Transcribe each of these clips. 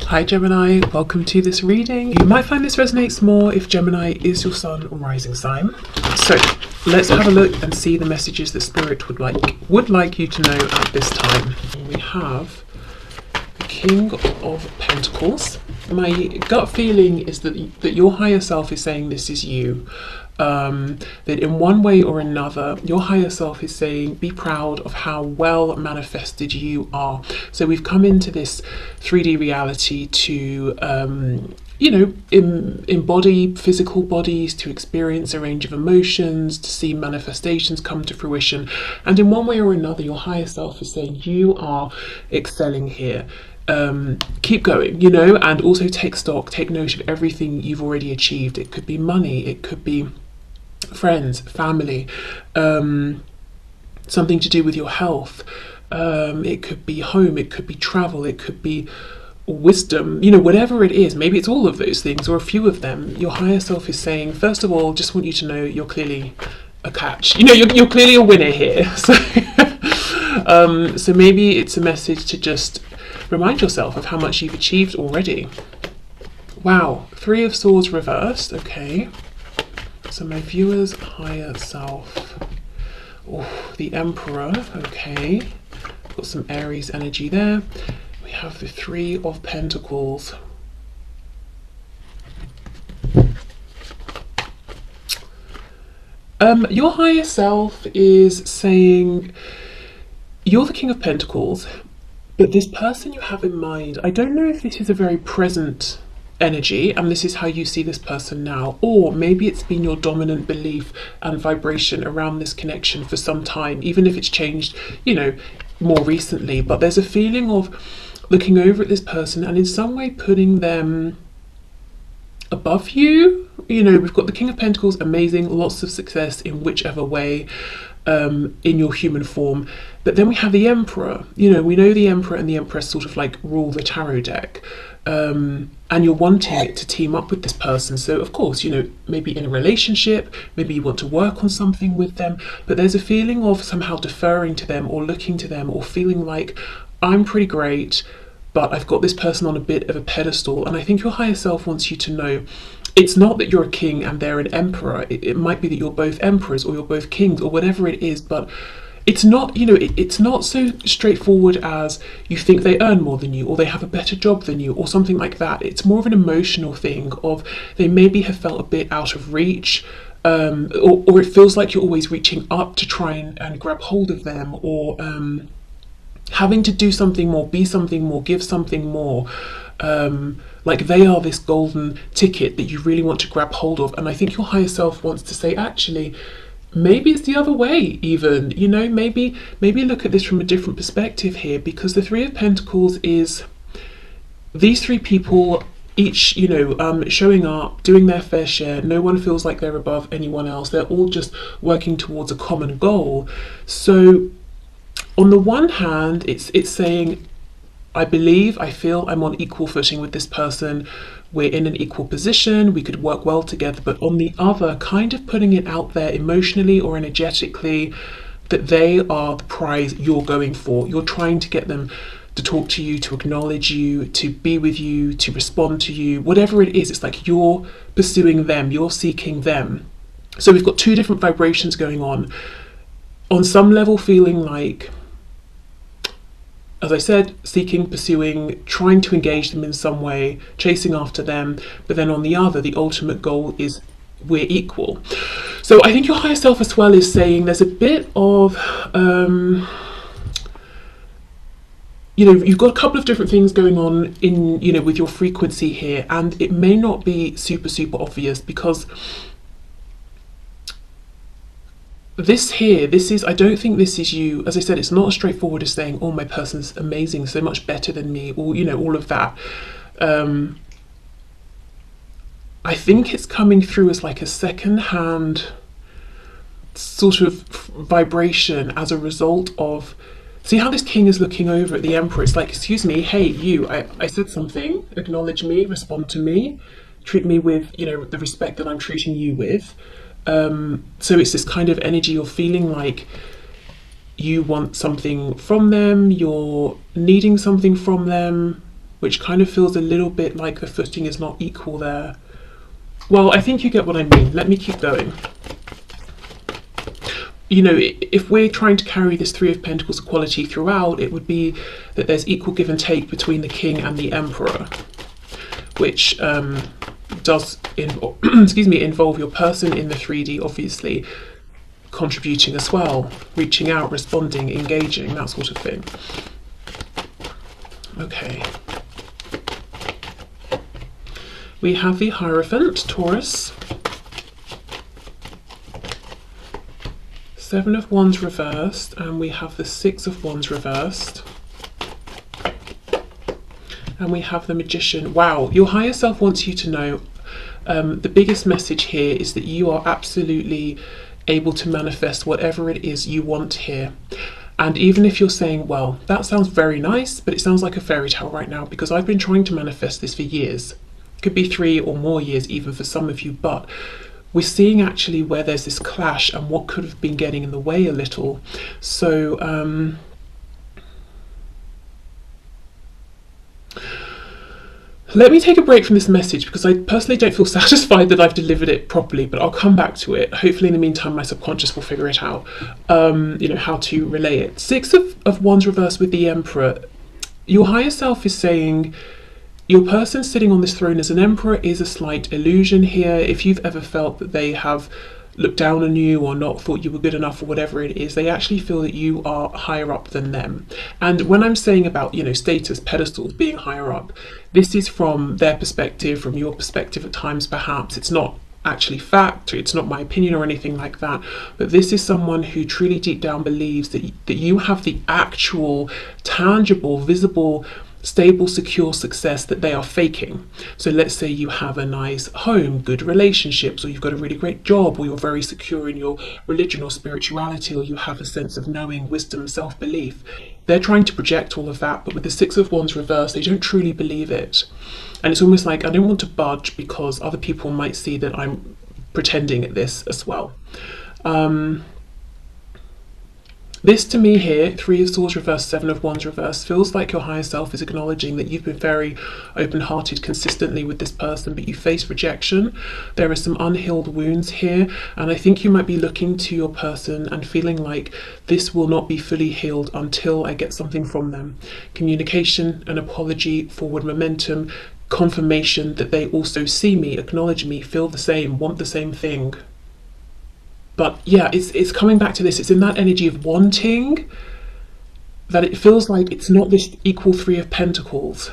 Hi Gemini, welcome to this reading. You might find this resonates more if Gemini is your sun or rising sign. So let's have a look and see the messages that Spirit would like you to know at this time. We have the King of Pentacles. My gut feeling is that your higher self is saying this is you. That in one way or another, your higher self is saying, be proud of how well manifested you are. So we've come into this 3D reality to, embody physical bodies, to experience a range of emotions, to see manifestations come to fruition. And in one way or another, your higher self is saying, you are excelling here. Keep going, and also take stock, take note of everything you've already achieved. It could be money, it could be friends, family, something to do with your health, it could be home, it could be travel, it could be wisdom, whatever it is. Maybe it's all of those things or a few of them. Your higher self is saying, first of all, just want you to know you're clearly a catch, you're clearly a winner here. So so maybe it's a message to just remind yourself of how much you've achieved already. Wow, 3 of Swords reversed. Okay, so my viewer's higher self. Oh, the Emperor. Okay, got some Aries energy there. We have the 3 of Pentacles. Your higher self is saying you're the King of Pentacles, but this person you have in mind, I don't know if this is a very present energy and this is how you see this person now, or maybe it's been your dominant belief and vibration around this connection for some time, even if it's changed, more recently. But there's a feeling of looking over at this person and in some way putting them above you. We've got the King of Pentacles, amazing, lots of success in whichever way, in your human form. But then we have the Emperor. We know the Emperor and the Empress sort of rule the tarot deck. And you're wanting it to team up with this person. So of course, maybe in a relationship, maybe you want to work on something with them, but there's a feeling of somehow deferring to them or looking to them or feeling like, I'm pretty great, but I've got this person on a bit of a pedestal. And I think your higher self wants you to know it's not that you're a king and they're an emperor. It might be that you're both emperors or you're both kings or whatever it is, but it's not, it's not so straightforward as you think they earn more than you or they have a better job than you or something like that. It's more of an emotional thing of they maybe have felt a bit out of reach, or it feels like you're always reaching up to try and grab hold of them, or having to do something more, be something more, give something more. Like they are this golden ticket that you really want to grab hold of. And I think your higher self wants to say, actually, maybe it's the other way even, maybe look at this from a different perspective here, because the 3 of Pentacles is these 3 people each, showing up, doing their fair share. No one feels like they're above anyone else. They're all just working towards a common goal. So on the one hand, it's saying, I feel I'm on equal footing with this person. We're in an equal position, we could work well together. But on the other, kind of putting it out there emotionally or energetically that they are the prize you're going for. You're trying to get them to talk to you, to acknowledge you, to be with you, to respond to you, whatever it is. It's like you're pursuing them, you're seeking them. So we've got 2 different vibrations going on. On some level, feeling like, as I said, seeking, pursuing, trying to engage them in some way, chasing after them. But then on the other, the ultimate goal is we're equal. So I think your higher self as well is saying there's a bit of, you've got a couple of different things going on in, with your frequency here. And it may not be super, super obvious because I don't think this is you. As I said, it's not as straightforward as saying, oh, my person's amazing, so much better than me, or, all of that. I think it's coming through as like a second-hand sort of vibration as a result of, see how this king is looking over at the Emperor. It's like, excuse me, hey, you, I said something, acknowledge me, respond to me, treat me with, the respect that I'm treating you with. So it's this kind of energy of feeling like you want something from them, you're needing something from them, which kind of feels a little bit like the footing is not equal there. Well, I think you get what I mean. Let me keep going. You know, if we're trying to carry this Three of Pentacles equality throughout, it would be that there's equal give and take between the King and the Emperor, which does involve your person in the 3D, obviously, contributing as well, reaching out, responding, engaging, that sort of thing. Okay. We have the Hierophant, Taurus. Seven of Wands reversed, and we have the Six of Wands reversed. And we have the Magician. Wow, your higher self wants you to know, the biggest message here is that you are absolutely able to manifest whatever it is you want here. And even if you're saying, well, that sounds very nice, but it sounds like a fairy tale right now, because I've been trying to manifest this for years. It could be 3 or more years even for some of you, but we're seeing actually where there's this clash and what could have been getting in the way a little. So let me take a break from this message, because I personally don't feel satisfied that I've delivered it properly, but I'll come back to it. Hopefully in the meantime my subconscious will figure it out, you know, how to relay it. Six of Wands reversed with the Emperor. Your higher self is saying your person sitting on this throne as an emperor is a slight illusion here. If you've ever felt that they have looked down on you or not thought you were good enough or whatever it is, they actually feel that you are higher up than them. And when I'm saying about, you know, status, pedestals, being higher up, this is from their perspective, from your perspective at times perhaps. It's not actually fact, it's not my opinion or anything like that, but this is someone who truly deep down believes that you have the actual, tangible, visible, stable, secure success that they are faking. So let's say you have a nice home, good relationships, or you've got a really great job, or you're very secure in your religion or spirituality, or you have a sense of knowing, wisdom, self-belief. They're trying to project all of that, but with the Six of Wands reversed, they don't truly believe it. And it's almost like, I don't want to budge because other people might see that I'm pretending at this as well. This to me here, Three of Swords reversed, Seven of Wands reversed, feels like your higher self is acknowledging that you've been very open-hearted consistently with this person, but you face rejection. There are some unhealed wounds here, and I think you might be looking to your person and feeling like this will not be fully healed until I get something from them. Communication, an apology, forward momentum, confirmation that they also see me, acknowledge me, feel the same, want the same thing. But yeah, it's coming back to this. It's in that energy of wanting that it feels like it's not this equal Three of Pentacles.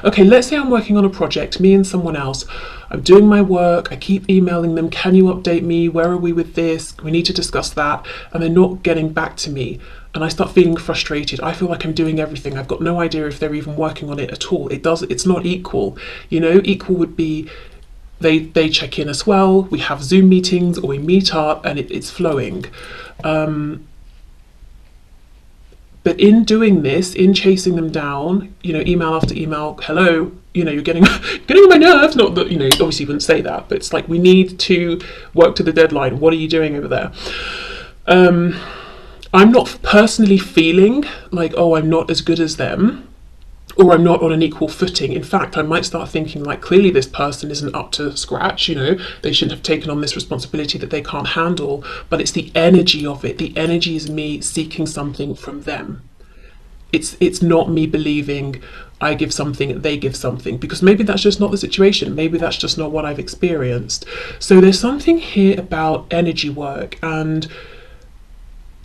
Okay, let's say I'm working on a project, me and someone else. I'm doing my work, I keep emailing them, can you update me? Where are we with this? We need to discuss that. And they're not getting back to me. And I start feeling frustrated. I feel like I'm doing everything. I've got no idea if they're even working on it at all. It's not equal. You know, equal would be they check in as well, we have Zoom meetings or we meet up and it's flowing. But in doing this, in chasing them down, you know, email after email, hello, you know, you're getting on my nerves. Not that, you know, obviously you wouldn't say that, but it's like, we need to work to the deadline. What are you doing over there? I'm not personally feeling like, oh, I'm not as good as them, or I'm not on an equal footing. In fact, I might start thinking like, clearly this person isn't up to scratch, you know, they shouldn't have taken on this responsibility that they can't handle. But it's the energy of it. The energy is me seeking something from them. It's not me believing I give something, they give something, because maybe that's just not the situation. Maybe that's just not what I've experienced. So there's something here about energy work, and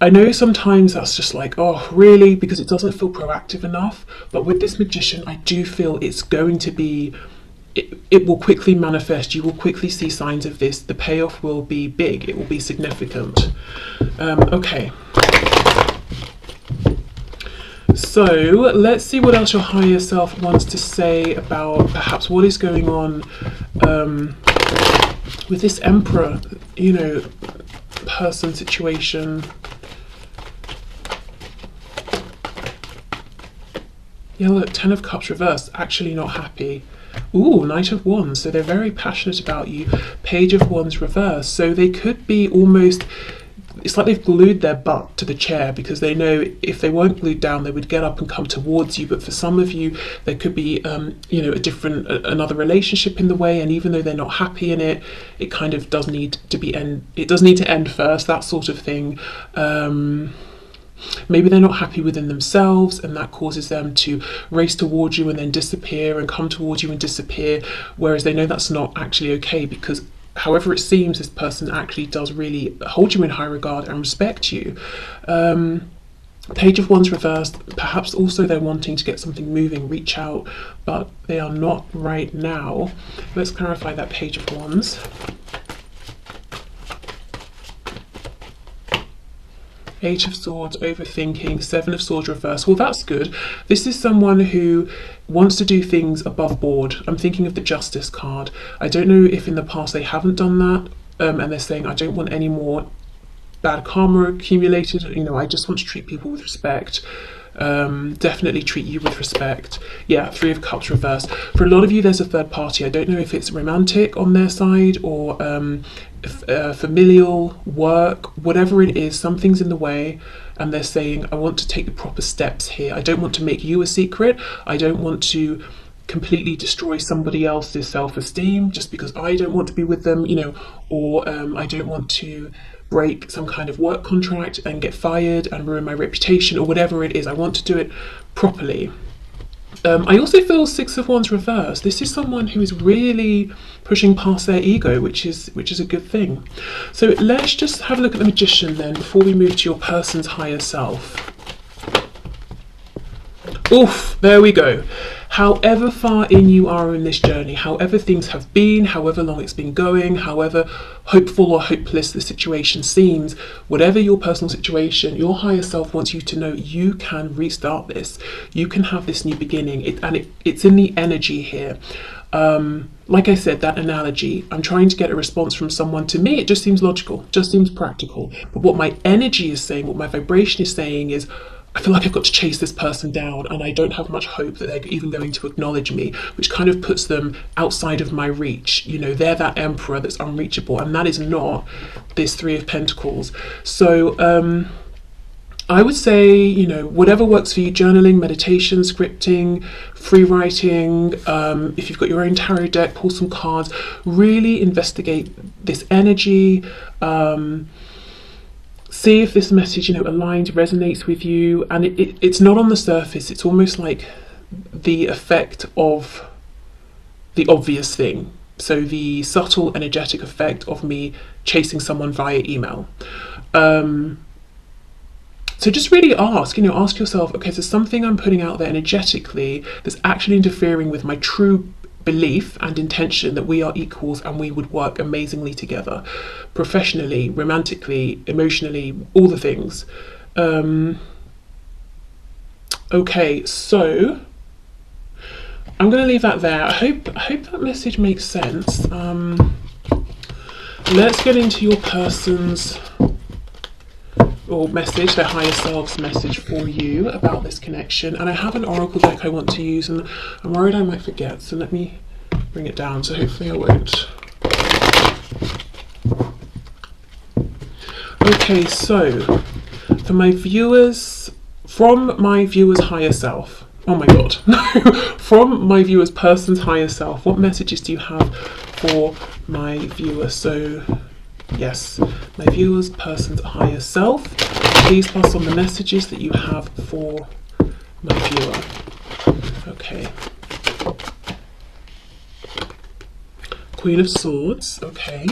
I know sometimes that's just like, oh, really? Because it doesn't feel proactive enough. But with this Magician, I do feel it's going to be, it will quickly manifest. You will quickly see signs of this. The payoff will be big. It will be significant. Okay. So let's see what else your higher self wants to say about perhaps what is going on with this Emperor, you know, person situation. Yeah, look, Ten of Cups reversed, actually not happy. Ooh, Knight of Wands, so they're very passionate about you. Page of Wands reversed, so they could be almost, it's like they've glued their butt to the chair, because they know if they weren't glued down, they would get up and come towards you. But for some of you, there could be, you know, another relationship in the way, and even though they're not happy in it, it kind of does need to it does need to end first, that sort of thing. Maybe they're not happy within themselves, and that causes them to race towards you and then disappear, and come towards you and disappear, whereas they know that's not actually okay, because however it seems, this person actually does really hold you in high regard and respect you. Page of Wands reversed, perhaps also they're wanting to get something moving, reach out, but they are not right now. Let's clarify that Page of Wands. Eight of Swords, overthinking, Seven of Swords reverse. Well, that's good. This is someone who wants to do things above board. I'm thinking of the Justice card. I don't know if in the past they haven't done that, and they're saying, I don't want any more bad karma accumulated. You know, I just want to treat people with respect. Definitely treat you with respect. Yeah, Three of Cups reverse. For a lot of you, there's a third party. I don't know if it's romantic on their side or familial, work, whatever it is, something's in the way, and they're saying, I want to take the proper steps here. I don't want to make you a secret. I don't want to completely destroy somebody else's self-esteem just because I don't want to be with them, you know, or I don't want to break some kind of work contract and get fired and ruin my reputation, or whatever it is. I want to do it properly. I also feel Six of Wands reverse. This is someone who is really pushing past their ego, which is a good thing. So let's just have a look at the Magician then before we move to your person's higher self. Oof, there we go. However far in you are in this journey, however things have been, however long it's been going, however hopeful or hopeless the situation seems, whatever your personal situation, your higher self wants you to know you can restart this. You can have this new beginning, it's in the energy here. Like I said, that analogy, I'm trying to get a response from someone. To me, it just seems logical, just seems practical. But what my energy is saying, what my vibration is saying is, I feel like I've got to chase this person down, and I don't have much hope that they're even going to acknowledge me, which kind of puts them outside of my reach. You know, they're that emperor that's unreachable, and that is not this Three of Pentacles. So I would say, you know, whatever works for you, journaling, meditation, scripting, free writing, if you've got your own tarot deck, pull some cards, really investigate this energy. See if this message, you know, aligns, resonates with you. And it's not on the surface. It's almost like the effect of the obvious thing. So the subtle energetic effect of me chasing someone via email. So just really ask yourself, okay, so something I'm putting out there energetically that's actually interfering with my true belief and intention that we are equals and we would work amazingly together, professionally, romantically, emotionally, all the things. Okay, so I'm going to leave that there. I hope that message makes sense. Let's get into your person's message, their higher self's message for you about this connection. And I have an oracle deck I want to use, and I'm worried I might forget, so let me bring it down, so hopefully I won't. Okay, so for my viewers, from my viewer's higher self, oh my god, no, from my viewer's person's higher self, what messages do you have for my viewer? So yes, my viewer's person's higher self, please pass on the messages that you have for my viewer. Okay. Queen of Swords, okay.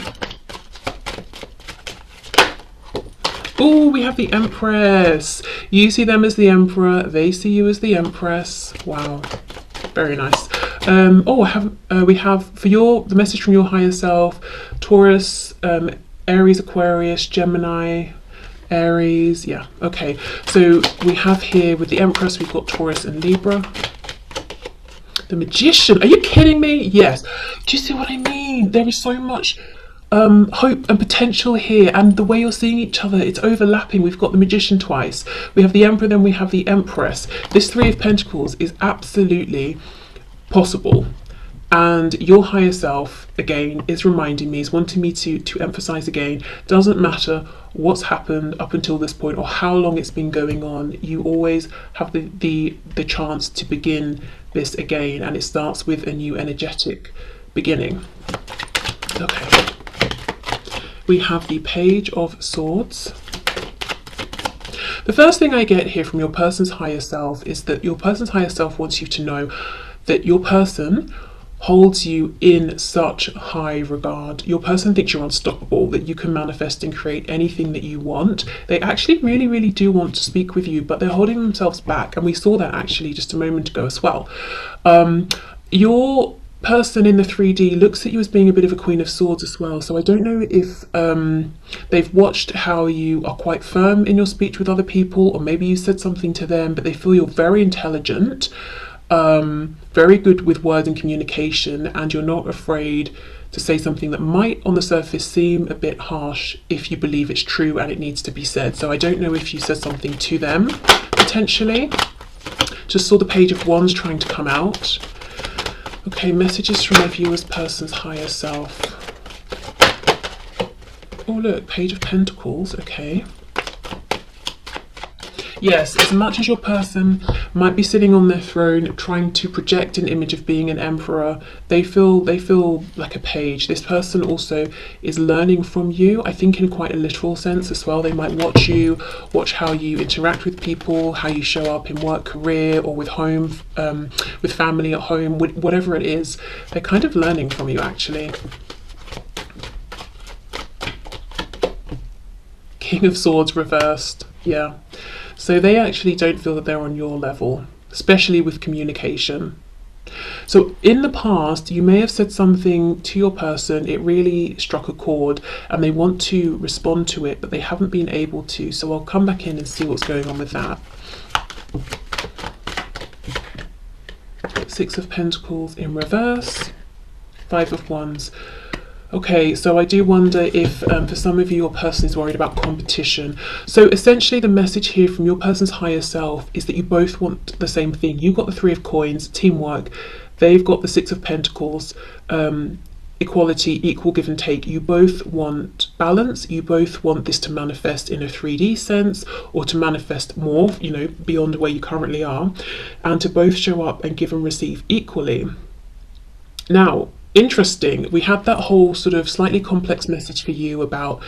Oh, we have the Empress. You see them as the Emperor, they see you as the Empress. Wow, very nice. We have for the message from your higher self, Taurus, Aries, Aquarius, Gemini, Aries. Yeah, okay. So we have here with the Empress, we've got Taurus and Libra. The Magician, are you kidding me? Yes. Do you see what I mean? There is so much hope and potential here, and the way you're seeing each other, it's overlapping. We've got the Magician twice, we have the Emperor, then we have the Empress. This Three of Pentacles is absolutely possible. And your higher self, again, is reminding me, is wanting me to emphasize again, doesn't matter what's happened up until this point or how long it's been going on, you always have the chance to begin this again, and it starts with a new energetic beginning. Okay. We have the Page of Swords. The first thing I get here from your person's higher self is that your person's higher self wants you to know that your person holds you in such high regard. Your person thinks you're unstoppable, that you can manifest and create anything that you want. They actually really, really do want to speak with you, but they're holding themselves back. And we saw that actually just a moment ago as well. Your person in the 3D looks at you as being a bit of a Queen of Swords as well. So I don't know if they've watched how you are quite firm in your speech with other people, or maybe you said something to them, but they feel you're very intelligent, very good with word and communication, and you're not afraid to say something that might on the surface seem a bit harsh if you believe it's true and it needs to be said. So I don't know if you said something to them potentially. Just saw the Page of Wands trying to come out. Okay, messages from my viewer's person's higher self. Oh look, Page of Pentacles. Okay. Yes, as much as your person might be sitting on their throne trying to project an image of being an emperor, they feel like a page. This person also is learning from you, I think in quite a literal sense as well. They might watch how you interact with people, how you show up in work, career, or with home, with family at home, whatever it is. They're kind of learning from you actually. King of Swords reversed, yeah. So they actually don't feel that they're on your level, especially with communication. So in the past, you may have said something to your person, it really struck a chord, and they want to respond to it, but they haven't been able to. So I'll come back in and see what's going on with that. Six of Pentacles in reverse, Five of Wands. Okay, so I do wonder if for some of you, your person is worried about competition. So essentially the message here from your person's higher self is that you both want the same thing. You've got the Three of Coins, teamwork. They've got the Six of Pentacles, equality, equal give and take. You both want balance. You both want this to manifest in a 3D sense, or to manifest more, you know, beyond where you currently are, and to both show up and give and receive equally. Now, interesting, we had that whole sort of slightly complex message for you about,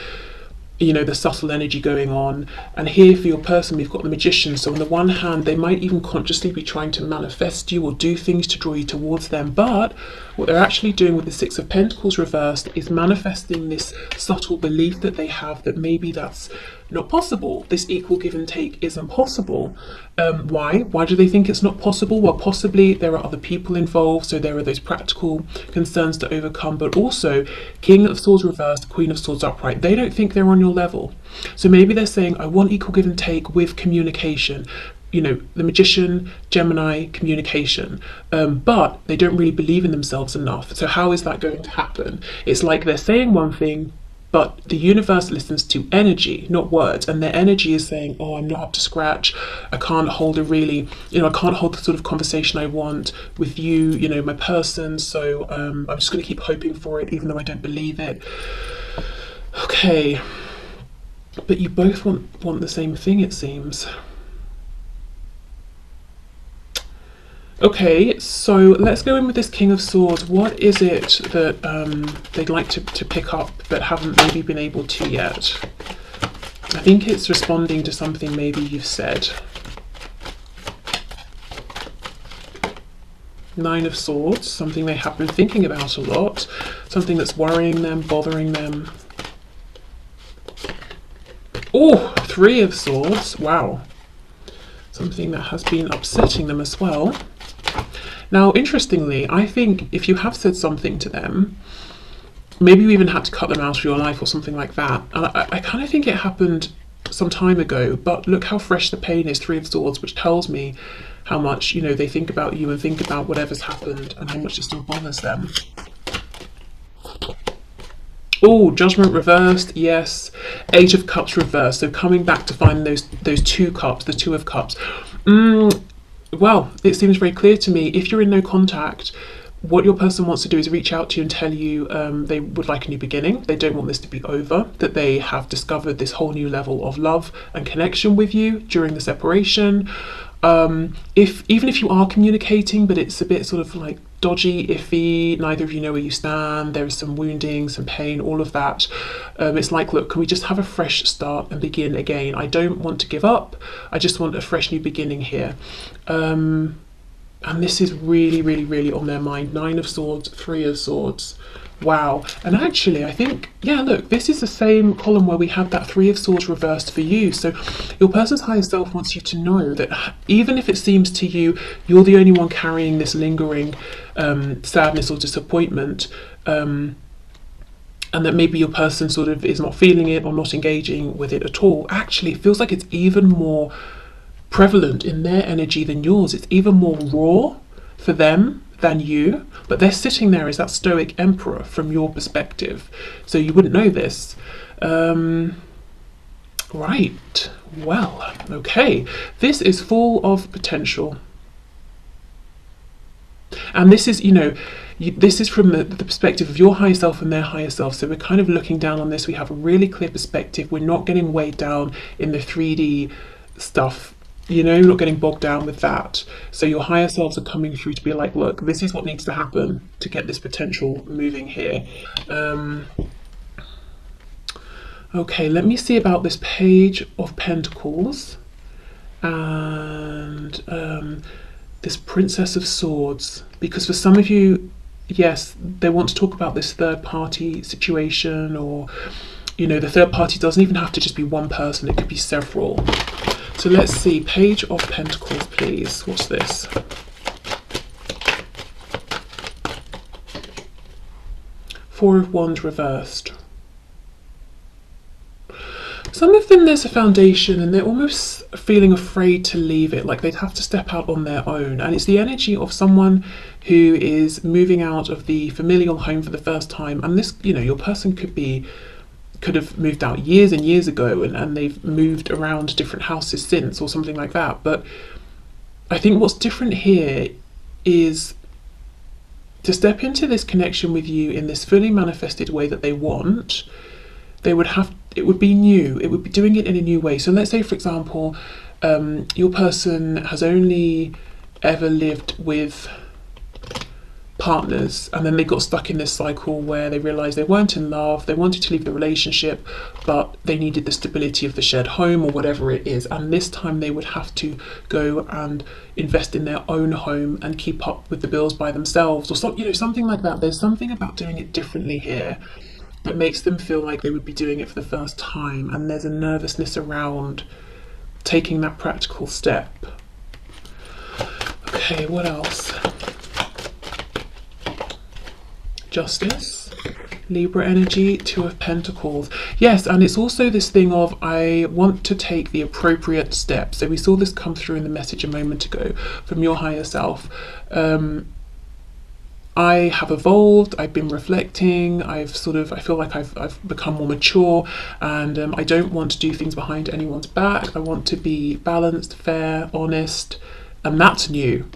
you know, the subtle energy going on, and here for your person we've got the Magician. So on the one hand, they might even consciously be trying to manifest you or do things to draw you towards them, but what they're actually doing with the Six of Pentacles reversed is manifesting this subtle belief that they have that maybe that's not possible. This equal give and take isn't possible. Why do they think it's not possible? Well, possibly there are other people involved, so there are those practical concerns to overcome, but also King of Swords reversed, Queen of Swords upright. They don't think they're on your level. So maybe they're saying, I want equal give and take with communication. You know, the Magician, Gemini, communication, but they don't really believe in themselves enough. So how is that going to happen? It's like they're saying one thing, but the universe listens to energy, not words, and their energy is saying, oh, I'm not up to scratch. I can't hold a really, you know, I can't hold the sort of conversation I want with you, you know, my person. So I'm just going to keep hoping for it, even though I don't believe it. Okay, but you both want the same thing, it seems. Okay, so let's go in with this King of Swords. What is it that they'd like to pick up but haven't maybe been able to yet? I think it's responding to something maybe you've said. Nine of Swords, something they have been thinking about a lot, something that's worrying them, bothering them. Oh, Three of Swords, wow. Something that has been upsetting them as well. Now, interestingly, I think if you have said something to them, maybe you even had to cut them out of your life or something like that. And I kind of think it happened some time ago, but look how fresh the pain is, Three of Swords, which tells me how much, you know, they think about you and think about whatever's happened and how much it still bothers them. Oh, Judgment reversed, yes. Eight of Cups reversed. So coming back to find those two cups, the Two of Cups. Well, it seems very clear to me, if you're in no contact, what your person wants to do is reach out to you and tell you they would like a new beginning. They don't want this to be over, that they have discovered this whole new level of love and connection with you during the separation. If even if you are communicating, but it's a bit sort of like dodgy, iffy, neither of you know where you stand, there is some wounding, some pain, all of that. It's like, look, can we just have a fresh start and begin again? I don't want to give up. I just want a fresh new beginning here. And this is really, really, really on their mind. 9 of Swords, 3 of Swords. Wow. And actually, I think, yeah, look, this is the same column where we had that 3 of Swords reversed for you. So your person's higher self wants you to know that even if it seems to you you're the only one carrying this lingering sadness or disappointment, and that maybe your person sort of is not feeling it or not engaging with it at all, actually it feels like it's even more prevalent in their energy than yours. It's even more raw for them than you, but they're sitting there as that stoic emperor from your perspective, so you wouldn't know this. Right, well, okay, this is full of potential, and this is, you know, this is from the perspective of your higher self and their higher self, so we're kind of looking down on this. We have a really clear perspective. We're not getting weighed down in the 3D stuff. You know, you're not getting bogged down with that. So your higher selves are coming through to be like, look, this is what needs to happen to get this potential moving here. Okay, let me see about this Page of Pentacles and this Princess of Swords, because for some of you, yes, they want to talk about this third party situation, or, you know, the third party doesn't even have to just be one person, it could be several. So let's see, Page of Pentacles, please. What's this? Four of Wands reversed. Some of them, there's a foundation and they're almost feeling afraid to leave it, like they'd have to step out on their own. And it's the energy of someone who is moving out of the familial home for the first time. And this, you know, your person could have moved out years and years ago, and they've moved around different houses since or something like that. But I think what's different here is to step into this connection with you in this fully manifested way that they want. They would have, it would be new, it would be doing it in a new way. So let's say, for example, your person has only ever lived with partners, and then they got stuck in this cycle where they realized they weren't in love, they wanted to leave the relationship, but they needed the stability of the shared home or whatever it is, and this time they would have to go and invest in their own home and keep up with the bills by themselves, or something, you know, something like that. There's something about doing it differently here that makes them feel like they would be doing it for the first time, and there's a nervousness around taking that practical step. Okay, what else? Justice, Libra energy, 2 of Pentacles. Yes, and it's also this thing of, I want to take the appropriate steps. So we saw this come through in the message a moment ago from your higher self. I have evolved, I've been reflecting, I feel like I've become more mature, and I don't want to do things behind anyone's back. I want to be balanced, fair, honest, and that's new.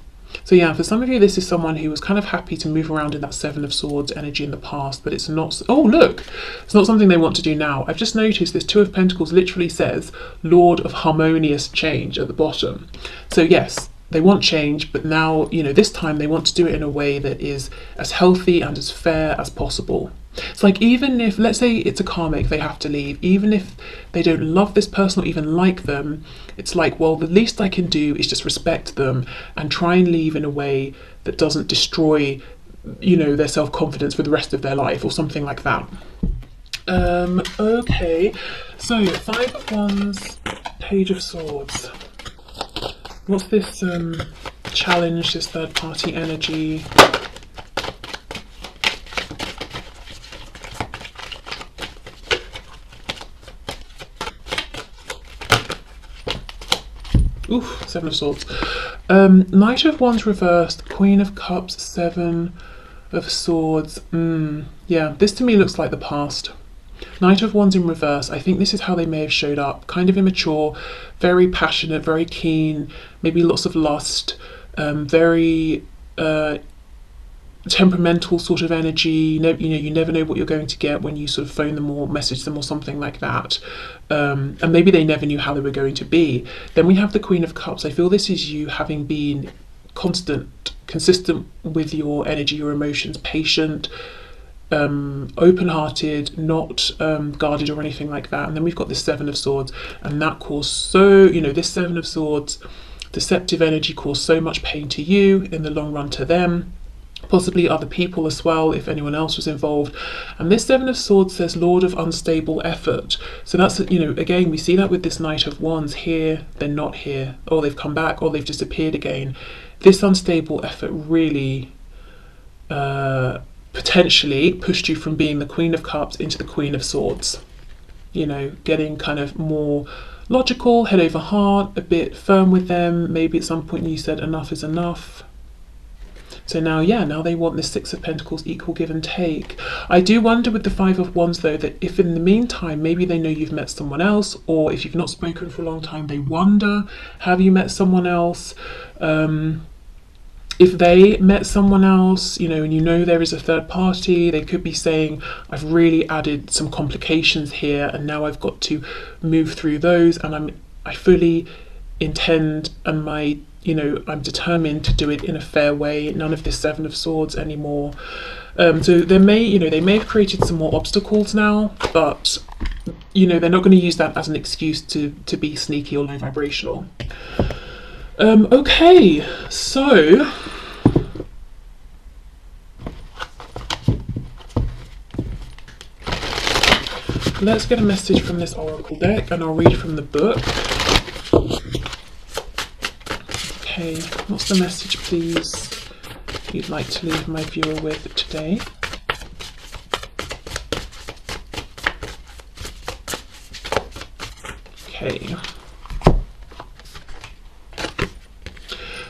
So yeah, for some of you, this is someone who was kind of happy to move around in that 7 of Swords energy in the past, but it's not, oh look, it's not something they want to do now. I've just noticed this 2 of Pentacles literally says Lord of Harmonious Change at the bottom. So yes, they want change, but now, you know, this time they want to do it in a way that is as healthy and as fair as possible. It's like, even if, let's say it's a karmic, they have to leave, even if they don't love this person or even like them, it's like, well, the least I can do is just respect them and try and leave in a way that doesn't destroy, you know, their self-confidence for the rest of their life or something like that. Okay, so 5 of Wands, Page of Swords. What's this challenge, this third party energy? Oof, 7 of Swords. Knight of Wands reversed, Queen of Cups, 7 of Swords. Yeah, this to me looks like the past. Knight of Wands in reverse, I think this is how they may have showed up. Kind of immature, very passionate, very keen, maybe lots of lust, very temperamental sort of energy. You know, you never know what you're going to get when you sort of phone them or message them or something like that. And maybe they never knew how they were going to be. Then we have the Queen of Cups. I feel this is you having been consistent with your energy, your emotions, patient, open-hearted, not guarded or anything like that. And then we've got the Seven of Swords, and that caused this Seven of Swords, deceptive energy, caused so much pain to you, in the long run to them, possibly other people as well, if anyone else was involved. And this Seven of Swords says Lord of unstable effort. So that's, again, we see that with this Knight of Wands. Here, they're not here, or they've come back, or they've disappeared again. This unstable effort really potentially pushed you from being the Queen of Cups into the Queen of Swords. Getting kind of more logical, head over heart, a bit firm with them. Maybe at some point you said enough is enough. So now they want the Six of Pentacles, equal give and take. I do wonder with the Five of Wands though, that if in the meantime, maybe they know you've met someone else, or if you've not spoken for a long time, they wonder, have you met someone else? If they met someone else, and there is a third party, they could be saying, I've really added some complications here, and now I've got to move through those, and I fully intend, and I'm determined to do it in a fair way. None of this Seven of Swords anymore. So they may have created some more obstacles now, but they're not going to use that as an excuse to be sneaky or low vibrational. Okay, so let's get a message from this oracle deck, and I'll read from the book. Okay, what's the message, please, you'd like to leave my viewer with today? Okay.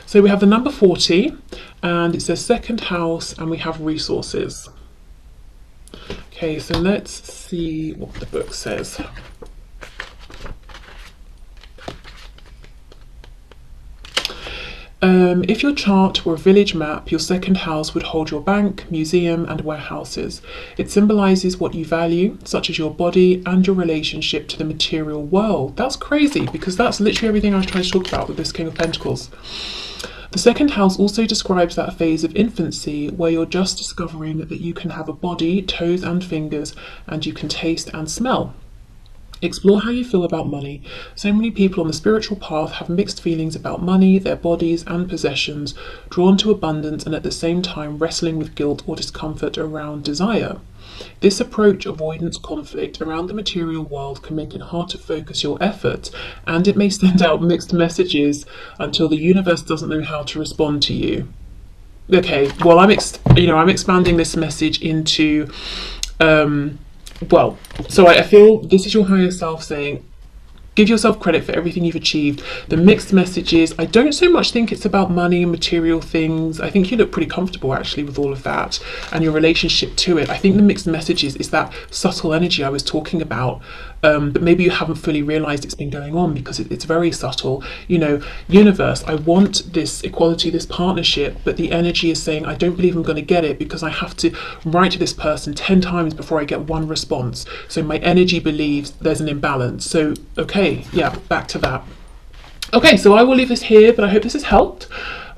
So we have the number 40, and it says second house, and we have resources. Okay, so let's see what the book says. If your chart were a village map, your second house would hold your bank, museum, and warehouses. It symbolises what you value, such as your body and your relationship to the material world. That's crazy, because that's literally everything I was trying to talk about with this King of Pentacles. The second house also describes that phase of infancy where you're just discovering that you can have a body, toes and fingers, and you can taste and smell. Explore how you feel about money. So many people on the spiritual path have mixed feelings about money, their bodies and possessions, drawn to abundance and at the same time wrestling with guilt or discomfort around desire. This approach avoidance conflict around the material world can make it hard to focus your efforts, and it may send out mixed messages until the universe doesn't know how to respond to you. Okay, well, I'm expanding this message into so I feel this is your higher self saying, give yourself credit for everything you've achieved. The mixed messages, I don't so much think it's about money and material things. I think you look pretty comfortable actually with all of that and your relationship to it. I think the mixed messages is that subtle energy I was talking about, but maybe you haven't fully realized it's been going on because it's very subtle. Universe, I want this equality, this partnership, but the energy is saying, I don't believe I'm going to get it because I have to write to this person 10 times before I get one response. So my energy believes there's an imbalance. So, okay, yeah, back to that. Okay, so I will leave this here, but I hope this has helped.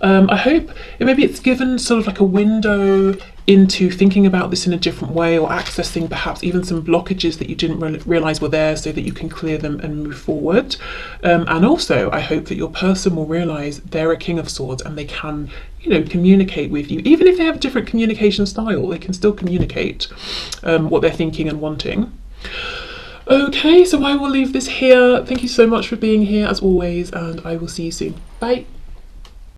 I hope maybe it's given sort of like a window into thinking about this in a different way, or accessing perhaps even some blockages that you didn't realize were there, so that you can clear them and move forward. And also I hope that your person will realize they're a King of Swords and they can communicate with you. Even if they have a different communication style, they can still communicate what they're thinking and wanting. Okay, so I will leave this here. Thank you so much for being here as always, and I will see you soon. Bye.